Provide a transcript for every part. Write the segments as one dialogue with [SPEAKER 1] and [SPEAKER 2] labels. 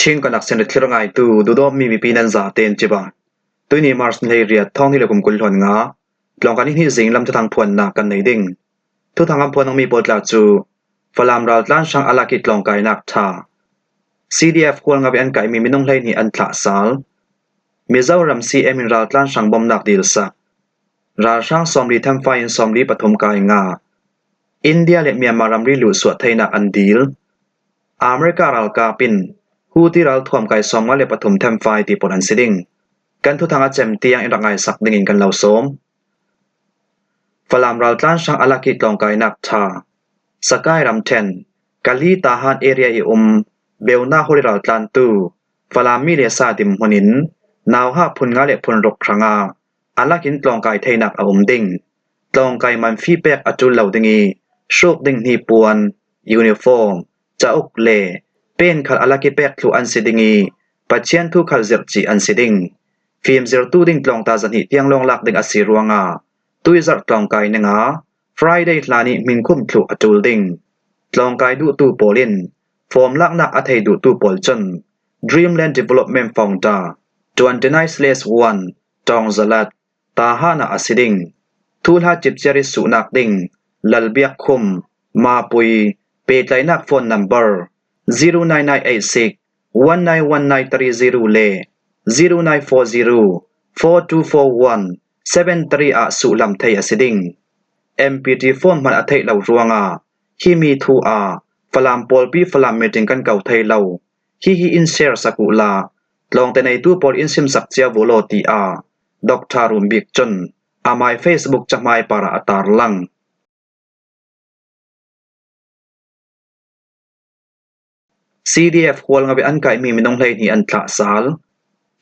[SPEAKER 1] ชิงกันนักเสนอที่รง่ายตูดูดอมมีปีนันซาเตนจิบะตัวนี้มาร์สเนเรียท่องที่เรากุมกุลหวนงาลองกันที่สิงลำจะทางพวนนากันในดิ่งทุกทางอำพวนต้องมีบทลาจูฟลามราล้านช่างอลากิตลองไกนักทา CDF ควรงับอันไกมีมินงไลนี่อันทละสาลมีเจ้ารำ CM ราล้านช่างบอมนักดีลสักราช่างสอมรีทำไฟสอมรีปฐมกายงาอินเดียและเมียนมารำรีหลุสวดไทยนักอันดีลอเมริการัลกาปินฮูที่รัลท่วมกายสอมว่าและปฐมทำไฟที่ปนันสิดิงกันทุกทางอาเจมเตียงอินรักไงสักดิ่งกันเหล่าสมฟลามรัลล้านช่างอลากิตลองกายนักทาสกายรำเทนกาลีตาฮานเอเรียอิเบลนาฮอริรัลตันตูฟลามีเลซาดิมฮนินนาวฮาพุนงาเลพุนรกครั้งอาลักินตลองกายไทยนักดิ่งตลองกายมันฟีแปกอจุลเหล่าดิ่งโชคดิ่งนีปวนยูนิฟอร์มจะอุกเลเป็นขัดอาลักิแปกทุอันสิดิ่งปัจเจียนทุขัดเซรจีอันสิดิ่งฟิล์มเซรตูดิ่งตลองตาจันหิเตียงลองลักดิ่งอสิรวงตุยจัดตลองกายนึงFriday ลานิมินคุมทุอจุลดิ่งตลองกายดูตูโปลินฟอร์มลักนักอัฐยดูตูปอลจน Dreamland Development Founder 29/1 จองซลัดตาฮานาอสิดิงทูลหาจิบเจริสุนักดิ่งลัลเบียกคุมมาปุยเปตไลนักโฟนนัมเบอร์09986 191930 เล 0940 4241 73อาสุลำไทยอสิดิง MPT ฟอนมันอัฐยเหล่ารวงฮิมีทูฟลามปอลปีฟลามเมติงกันเก่าไทยเหล่าฮิอินเซร์สกุลาลองแต่ในตู้ปอลอินซิมสักเจียวโวโลตีดอกทารุมบิกจนอามายเฟซบุ๊กจะไม่ปาราตาร์ลัง CDF ควรงับอันไกมีมินงไลนี่อันทละสาล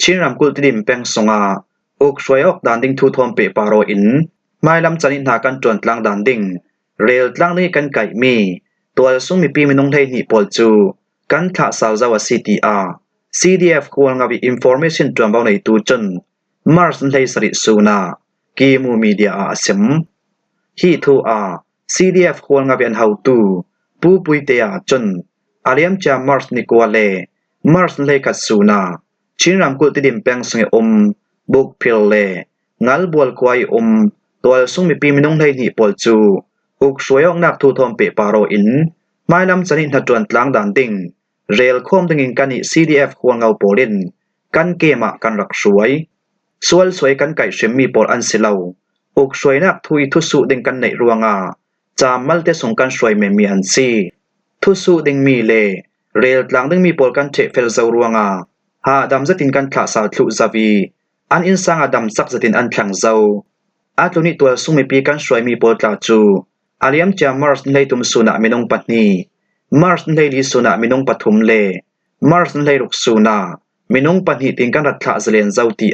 [SPEAKER 1] ชินรำกุลติดิมแปงสงอกช่วยออกดันดิ่งทูทอมเปปาโรอินไม่ลำจันินหากันจวนตลังดันดิ่งเรลตลังนี้กันไกมีตัวซุ่มมีปีมินงไลนี่ปอลจูกันทละสาวจาวซีตีCDF ควรงับอินฟอร์เมชันจวนเบาในตูจนมาร์สไลสริสูนากีมูมีเดียซิมฮีทูCDF ควรงับอันเฮาตูปูปุยเตียจนอาเลียมจามาร์สนิกัวเลมาร์สไลกัดสูนาชินรำกุลติดิมแปงสงบุกพิลเลงัลบวลควายตัวซุ่มมีปีมินงไลนี่ปอลจูอุกช่วยออกนักทูทอมเปปาโรอินไม่ลำจันินหัดจวนตลังดันดิ่งเรลคอมดึงกันCDF ควงเอาโปลินกันเกมกันรักสวยสวยกันไก่เชมมีปอลอันเซลาอุกสวยนักทุยทุสุดึงกันในรวงจามมัลเตสงกันสวยเมมีอันซีทุสุดึงมีเลเรลหลังดึงมีปอลกันเทเฟลเซารวงหาดำจะตินกันทลาสาวทุซาวีอันอินสังดำสักจะตินอันขังเจ้าอาตุนิตัวซุ่มมีปีกันสวยมีปอลตาจูอาเลียมจามาร์สในตุมสุนาเมนงปัตนีมาร์สในลิสุนามินงปฐุมเลมาร์สในรุกสุนามินงปันหิติงกันรัฐะเจเลนเจ้าตี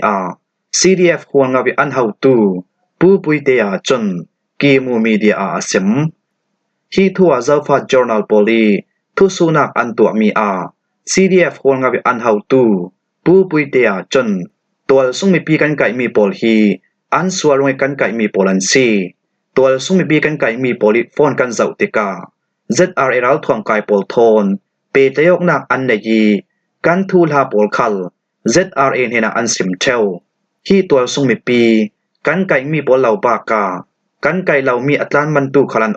[SPEAKER 1] CDF ควงงับอันเฮาตูปูปุยเตียจนกีมูมีเดียซิมฮีทัวเจ้าฟาจอร์นัลโพลีทุสุนักอันตัวมีCDF ควงงับอันเฮาตูปูปุยเตียจนตัวซุ่มมีปีกันไก่มีโพลฮีอันสวรวงกันไก่มีโพลันซีตัวซุ่มมีปีกันไก่มีโพลิฟอนกันเจ้าติกาZRA รัลท่วงกายปอลโทนเปตยกนักอันเนยีกันทูลหาปอลคัล ZRA เฮนักอันซิมเทลฮีตัวซุงมีปีกันไก่มีปอลเหล่าปากากันไก่เหล่ามีอัตลันมันตูขลัน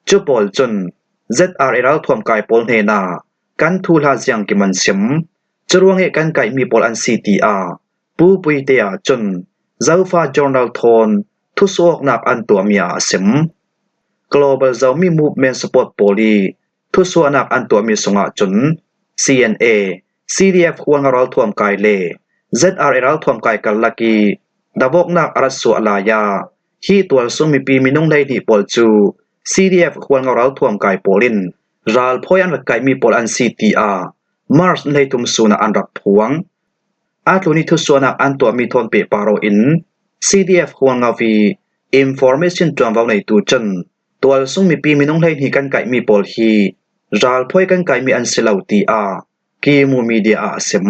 [SPEAKER 1] จุปอลจน ZRA รัลท่วงกายปอลเฮนากันทูลหาเสียงกิมันซิมจรวงเหกันไก่มีปอลอัน CTR ปูปุยเตียจนเจ้าฟ้าจอร์นัลโทนทุสอกนักอันตัวมีซิมGlobal Zombie Movement Support Poli ทุสวนักอันตัวมีสงจน CNA CDF ควงรัลท่วมกายเล ZRA รัลท่วมกายกันลักีดาบกนักอรัสสุอลายาฮีตัวซุมมีปีมินงไลนี่ปอลจู CDF ควงรัลท่วมกายโปลินรัลพอยันรักกายมีปอลอัน CTR มาร์สไลตุมสุนาอันรักพวงอาตุนิทุสวนักอันตัวมีทนเปปาโรอิน CDF ควงวี Information จอมเว้าในตูจนตัวซุ่มมีปีมินงไลนี่กันไก่มีปอลฮีรัลพอยกันไก่มีอันเซลาวตีกีมูมีเดียซิม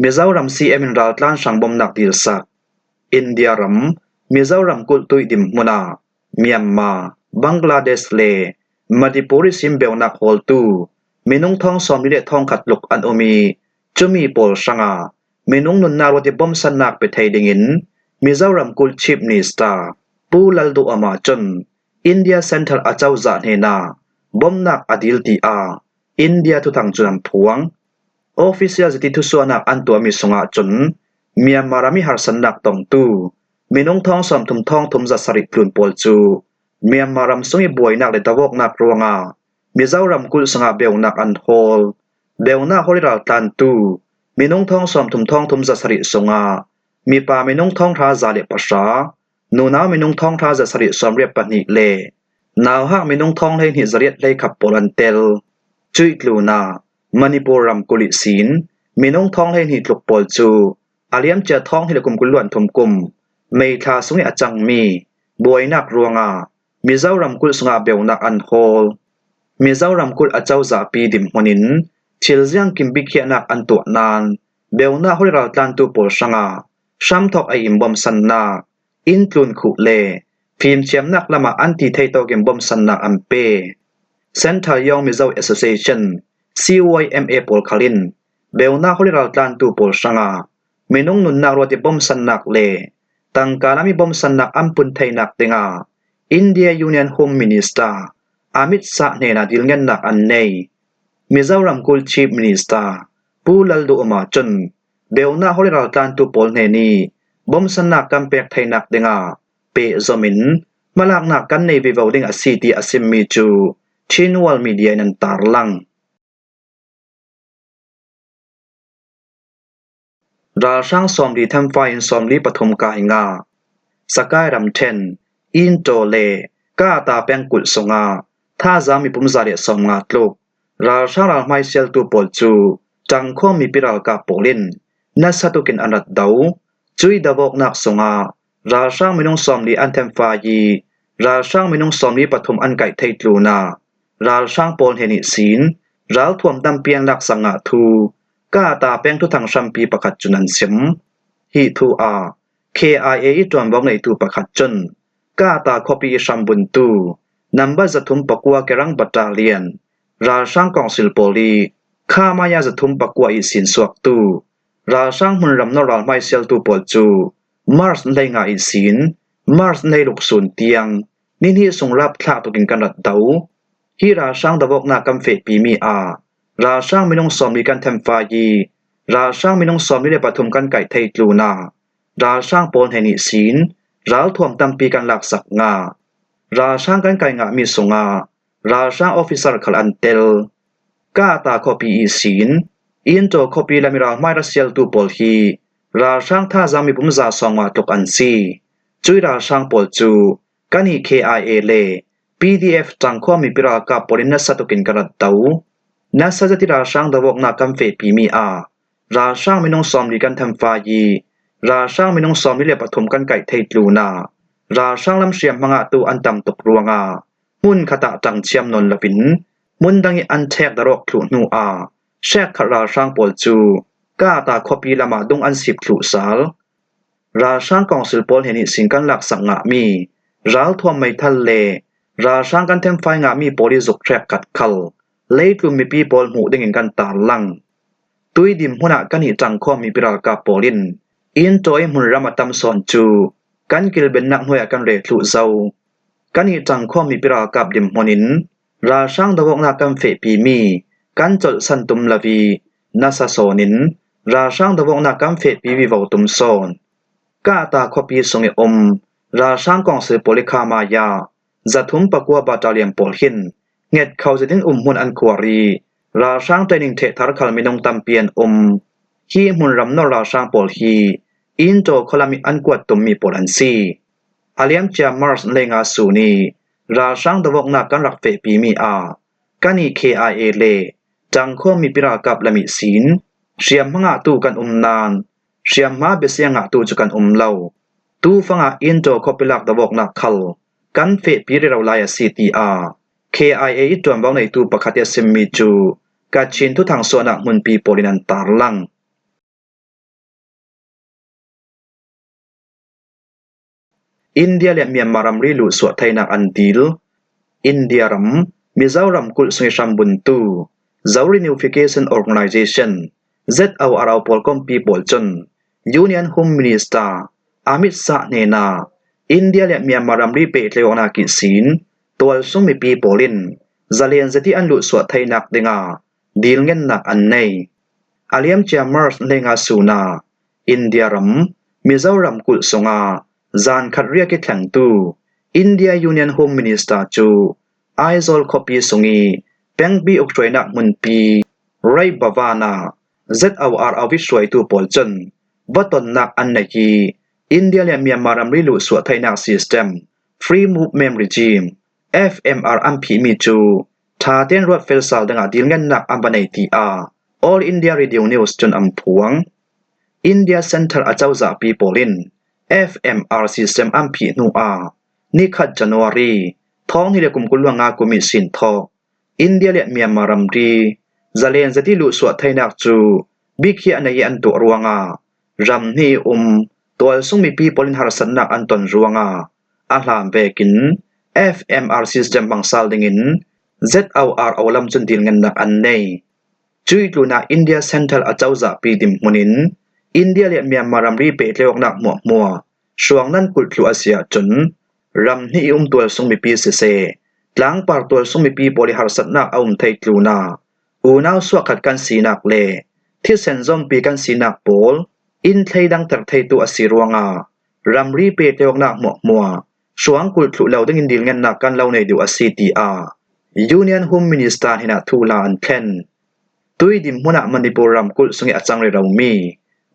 [SPEAKER 1] มิซารัม CM รัลตลานช่างบอมนักดีลสักอินเดียรัมมิซารัมกุลตุยดิมมุนาเมียนมาบังกลาเทศเล Manipuri sim beonak hol tu minung thong som li le thong khat luk an omi chumi pol sanga minung nun na roti bom sanak pe thai dingin Mizoram kul chief minister Pulal du ama chon India Central achau za hena bomnak adil ti a India thu thang chuan phuang official jati thu suanak an tua mi sunga chon Myanmar mi har sanak tong tu minung thong som thum thong thum za sari plun pol chu Myanmaram sungi boinak le tawok nak ruanga Mizoram kul sanga beonak an hol beona holiral tan tu minung thong som thum thong thum za sari sunga mi pa minung thong tha za le pasha nu naw minung thong tha za sari som riap pani le naw hak minung thong le ni zariat le khap polan tel chui tluna Manipuram kuli sin minung thong le ni tluk pol chu aliam cha thong hi le kum kulwan thum kum mei tha sungi achang mi boinak ruanga Mizoram kul sunga beonak an hol Mizoram kul achau za pi dim honin chiljiang kimbi khianak an tu nan beona holiral tlan tu pol sanga sham thok ai imbom sanna in tlun khu le phim chiamnak lama anti theito gem bom sanna ampe Central Young Mizo Association CYMA pol khalin beona holiral tlan tu pol sanga minung nun na roti bom sannak le tangkalami bom sannak ampun thainak tenga India Union Home Minister Amit Shah nena dilngan nak annei Mizoram kul chief minister Pulal du ama chon beona holiral tlan tu pol ne ni bom sannak kampek thainak denga pe zomin malak nak kan nei vi voting a city asim mi chu chinwal media nan tarlangราช่างสมดีทำไฟสมลีปฐมกายงาสกายรำเทนอินโตเลกาตาแปงกุลสงาถ้าจามีปุ่มจารีสมงาตลุกราช่างราไม่เซลตูปอลจูจังข้อมีปิรากาโปลินนัสตุกินอนัดดาวจุยดาวกนักสงาราช่างมินุงสมลีอันเทมฟายีราช่างมินุงสมลีปฐมอันไก่ไทตลูนาราช่างปอลเฮนิสินราลทวมดำเปียงลักสังาทูกาตาแป้งทุทางชัมปีประคัดจุนันเสียมฮีทูอา KIA อีจวนบอกในตูประคัดจนกาตาคอปีชัมบุนตูนัมบะจะทุมปะกัวเกรังบัตตาเลียนราช่างกองสิลโปลีข้ามายาจะทุมปะกัวอีสินสวกตูราช่างมุนรำนอรัลไม่เซลตูปอลจูมาร์สในงาอีสินมาร์สในลูกศูนย์เตียงนินี่ส่งรับทลาตุกินกันรัดดาวฮีราช่างดาวกนากัมเฟปีมีอาราช่างมินงสอมลีกันเทมฟายีราช่างมินงสอมลีเลปฐุมกันไก่ไทยตลูนาราช่างปนเฮนิสินราลท่วมตัมปีกันหลักสักงาราช่างกันไก่งามีสงาราช่างออฟฟิเซอร์ขลันเตลกาตาคอปีอีสินอินโจคอปีลามิราไม่รัสเซลตูปอลฮีราช่างท่าจามีปุ่มจาสองมาตกอันซีจุยราช่างปอลจูกันอี KIA เล PDF จังข้อมีปิรากาปอลินนัสตุกินกระดาวนัสจะที่ราช่างดาวกนากัมเฟปีมีอาราช่างมินงสอมลีกันทำฟายีราช่างมินงสอมลีเลปฐมกันไก่ไทยตลูนาราช่างลำเชียมมังอาตูอันตำตกรวงามุนขตะจังเชียมนนลวินมุนดังอีอันแทกดรกขลุนูอาแชกขราช่างปอลจูกาตาคอปีละมาดงอันสิบขลุสาลราช่างกองสิลปอลเฮนิสิงกันหลักสังงามีราลทวมไม่ทันเลราช่างกันเทมไฟงามีโปลิจุกแทรกกัดคัลเลตุมีปีปอลหูดึงกันตาลังตุยดิมหุนะกันหิจังข้อมีปิรากาปอลินอินโจยมุนรามาตัมสอนจูกันกิลเบนนักหน่วยกันเรทุเซากันหิจังข้อมีปิรากาบดิมหนินราช่างดาวกนากันเฟปีมีกันจดสันตุมลาวีนาซาโซนินราช่างดาวกนากันเฟปีวิวาตุมโซนกาตาคอปีสงอมราช่างกองสือโปลิคามายาจะทุมปะกัวบาตาเลียมปอลหินเง็ดเขาจะดิ้นหุ่นอันควารีราช่างเตนิงเททาร์คัลมินงตัมเปียนฮีหุ่นรำนอราช่างปอลฮีอินโจคลามิอันกวดตุมมีปอลันซีอาเลียมเจามาร์สเลงาสูนีราช่างดาวกนากันรักเฟปีมีอากันอี KIA เลจังข้อมีปิรากับละมิสินเชียมมังอาตูกันนานเชียมมาเบเซียงอาตูจุกันเล่าตูฟังอาอินโจคอปิลักดาวกนาคัลกันเฟปีเรเราลายซีทีอาKIA อีจวนบอกในตูประคัดเซมิจูกัดชินทุทางส่วนมุนปีโปลินันตาลังอินเดียและเมียนมารัมรีลุสวดไทยนักอันดีลอินเดียรัม mi zawram kul sui shambuntu Zawri Unification Organization ZORO Polkom People Chun Union Home Minister Amit Shah Nena India le Myanmar ri pe tleona ki sin tol sumi pi polin zalian zati an lu so thainak dinga dil ngen nak an nei aliam chamers lenga suna India ram Mizoram kul songa zan khatria ki thlang tu India Union Home Minister chu Aizol Khopi sungi pengbi uktroinak munpi Rai Bhavana ZOR awishroi tu polchon baton nak an nei India le Myanmar ri lu so thainak system Free Movement Regime FMR ampi mi chu tha ten rot fel sal danga dil ngan nak ambanei ti a All India Radio News chun ampuang India Center achauza people in FMR system ampi nu a ni khat January thong hi le kum kulwanga kumi sin tho India le Myanmar ri zalen zati lu so thainak chu bikhi anai an to ruanga ram ni tol sumi people in harsannak anton ruanga ahlam vekin FMR system bangsal dingin ZOR awlam chun dil ngan nak an nei chui tluna India Central achauza pi dim munin India le Myanmar ri pe tleok nak mo suang nan kul thlu asia chun ram ni tol sumi pi se tlang par tol sumi pi poli harsatnak thai tluna unaw swakat kan sinak le thi senzom pi kan sinak pol in thaidang tar thai tu asiruanga ramri pe tleok nak mo suang kul thlu lo ding dil ngan nak kan lo nei du asiti a Union Home Minister hina thula an thlen tui dim huna Manipur ram kul sungi achang re rawmi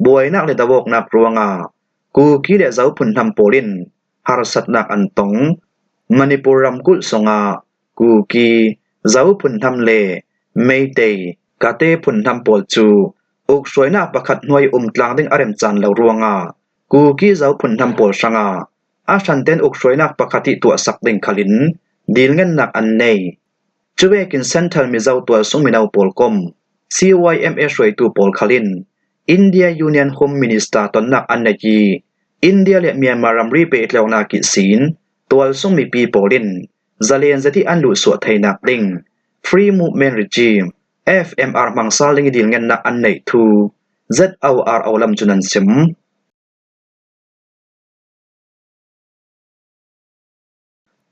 [SPEAKER 1] boy nak le dawok nak ruanga ku ki le zau phun tham polin harsat nak an tong Manipur ram kul songa ku ki zau phun tham le meitei kate phun tham pol chu uk soina pakhat noi tlang ding arem chan lo ruanga ku ki zau phun tham pol sanga a shanten uk soina pakhati tu sak ding khalin dil ngen nak an nei chuwekin central mi zau tu sungminau polkom CYMS roi tu pol khalin India Union Home Minister ton nak an nei India le Myanmar ri pe tleona ki sin tol sungmi pi polin zalen zati an lu so thainak ding Free Movement Regime FMR mangsal ding dil ngen nak an nei thu ZOR awlam chunan sim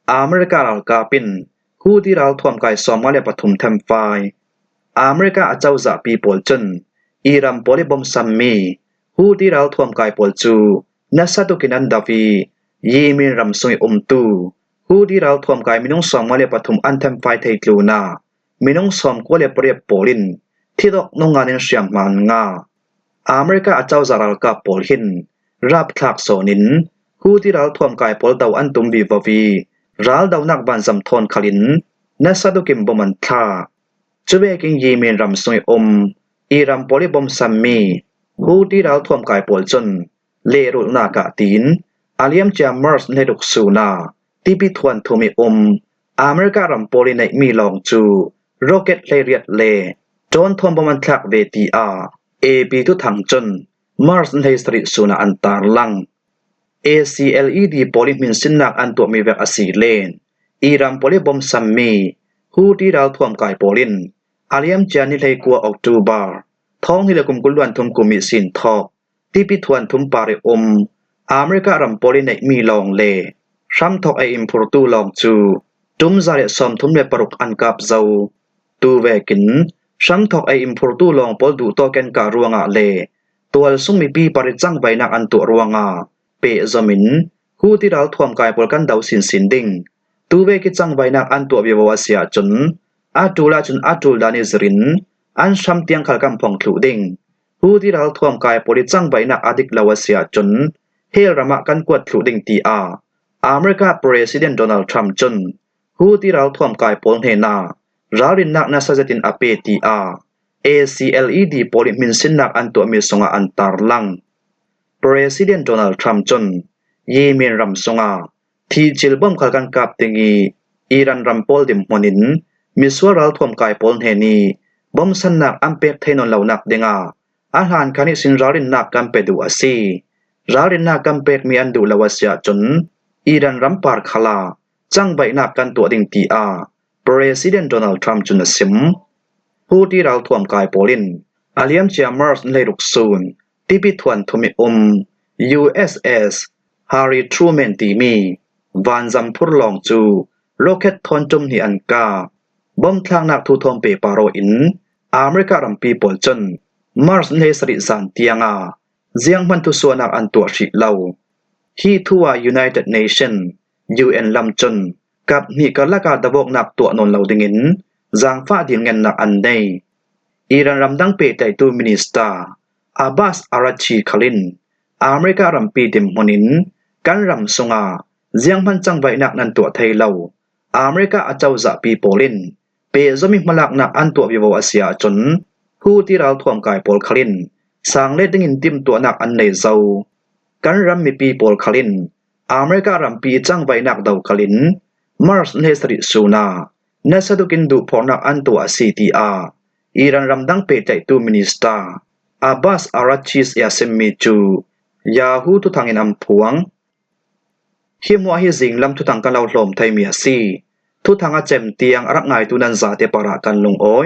[SPEAKER 1] America ral kapin Houthi ral thom kai Somalia pathum them fai America achauza people chun Iram polibom sammi Houthi ral thom kai pol chu nasatu kinan davi Yemen ram soi tu Houthi ral thom kai minung Somalia pathum an them fai thei tluna minung som ko le pre polin thidok nunganin siam man nga America achauza ral ka pol hin rap thak sonin Houthi ral thom kai pol daw an tum bi vavi ral daw nak ban zam thon khalin nasadu kim boman tha chubeking Yemen ram soi Iram polibom sammi Houthi ral thom kai pol chun le rul na ka tin aliam chamers ne duk suna tipi thwan thumi America ram poli nei mi long chu rocket le riat le ton thom boman thak ve ti a AP tu thang chun Mars nei street suna antar lang ACLED poli min sinnak an tu mi vek asi len Iram polibom sammi Houthi ral thom kai polin aliam chani lei kwa October thong hi le kum kulwan thum kumi sin thok tipi thwan thum pare America ram poli nei mi long le ram thok ai importu long chu tum zare som thum le paruk an kap zau tu vekin ram thok ai importu long pol du to ken ka ruanga le tual sumi pi pare chang bainak an tu ruanga pe zomin Houthi ral thom kai pol kan dau sin ding tu ve ki chang bainak an tu biwa sia chun atula chun atul dani zrin an sham tiang khal kam phong thlu ding Houthi ral thom kai poli chang bainak adik lawasia chun hel rama kan kwat thlu ding ti a America President Donald Trump chun Houthi ral thom kai pol hena ralin nak na sajatin ape ti a ACLED poli min sin nak an tu mi songa antar lang President Donald Trump chun Yemen ram songa thi chilbom khal kan kap tingi Iran ram pol dim monin miswaral thom kai pol heni bom san nak ampek thainon launak denga ahan khani sin ralin nak kampe du asi ralin nak kampek mi andu lawasya chun Iran rampar khala chang bai nak kan tu ding ti a President Donald Trump จุนสิมผู้ที่เราท่วมกายโปลินอาเลียมเจียมอร์สในลุกซูนที่พิทวนทุมิUSS Harry Truman ตีมีวันจำพุรลองจูโรเก็ตทอนจุมหิอันกาบ่มทางนักทุทอมเปปาโรอินอเมริการัมปีปอลจนมาร์สในสริสานเตียงเจียงมันทุสวนักอันตัวชิเลาที่ทัว United Nation UN ลำจนกับมีกลกาดบกนักตัวนนเหลาดิงินจางฟ้าดิงเงินนักอันในอิรันรำดังเปไตตูมินิสตาอาบาสอาราชีคลินอเมริการัมปีดิมฮนินกันรำสงาเจียงมันจังไว้นักนันตัวไทยเหลาอเมริกาอาเจ้าจะปีโปลินเปจมิมลักนักอันตัววิวอาเซียจนผู้ที่เราท่วมกายโปลคลินสร้างเลดดิงินติมตัวนักอันในเจ้ากันรำมีปีโปลคลินอเมริการัมปีจังไว้นักดาวคลินมาร์สเนสริสูนาเนสตุกินดูพอนักอันตัว CTR อิรันรำดังเปไตตูมินิสตาอาบาสอาราชิสยาเซมิจูยาฮูทุทางอินอัมพวงฮิมวาฮิซิงลำทุทางกันเราลมไทยเมียซีทุทางอาเจมเตียงรักง่ายตุนันซาเตปาระกันลงโอย